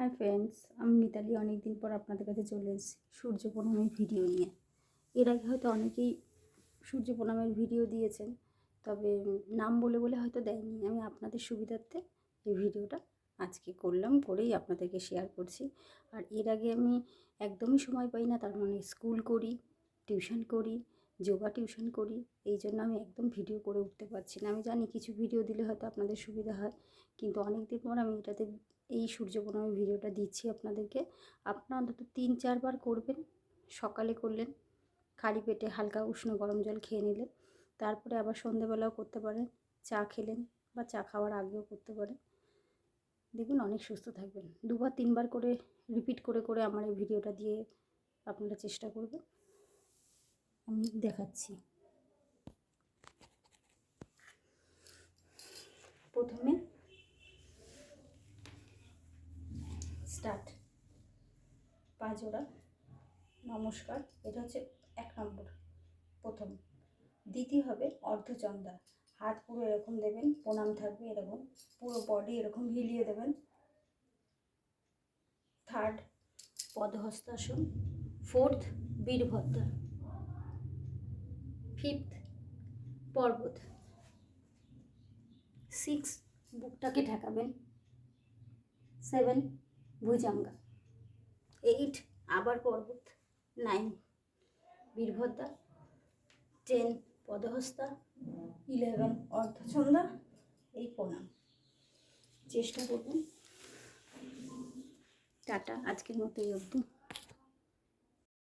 Hi friends, আমি মিতালি। অনেক দিন পর আপনাদের কাছে চলে এসেছি সূর্য প্রণামের ভিডিও নিয়ে। এর আগে হয়তো অনেকেই সূর্য প্রণামের ভিডিও দিয়েছেন, তবে নাম বলে বলে হয়তো দেয়নি। আমি আপনাদের সুবিধার্থে এই ভিডিওটা আজকে করলাম, করেই আপনাদেরকে শেয়ার করছি। আর এর আগে আমি একদমই সময় পাই না, তার মানে স্কুল করি, টিউশন করি, যোগা টিউশন করি, এই জন্য আমি একদম ভিডিও করে উঠতে পারছি না। আমি জানি কিছু ভিডিও দিলে হয়তো আপনাদের সুবিধা হয়, কিন্তু অনেক দিন পর আমি এটাতে এই সূর্য প্রণামের ভিডিওটা দিচ্ছি আপনাদেরকে। আপনারা অন্তত 3-4 বার করবেন। সকালে করলেন, খালি পেটে হালকা উষ্ণ গরম জল খেয়ে নিলেন, তারপরে আবার সন্ধেবেলাও করতে পারেন, চা খেলেন বা চা খাওয়ার আগেও করতে পারেন। দেখুন অনেক সুস্থ থাকবেন। 2-3 বার করে রিপিট করে করে আমার এই ভিডিওটা দিয়ে আপনারা চেষ্টা করবেন। আমি দেখাচ্ছি। প্রথমে স্টার্ট, পা জোড়া নমস্কার, এটা হচ্ছে 1 নম্বর প্রথম। দ্বিতীয় হবে অর্ধচন্দ্রা, হাত পুরো এরকম দেবেন, প্রণাম থাকবে এরকম, পুরো বডি এরকম হিলিয়ে দেবেন। থার্ড পদহস্তাসন, ফোর্থ বীরভদ্রা, ফিফথ পর্বত, 6 বুকটাকে ঠেকাবেন, 7 ভুজাঙ্গা, 8 আবার পর্বত, 9 বীরভদ্রা, 10 পদহস্তা, 11 অর্ধচন্দ্রা, এই প্রণাম। চেষ্টা করবেন। টাটা, আজকের মতো এই অবধি।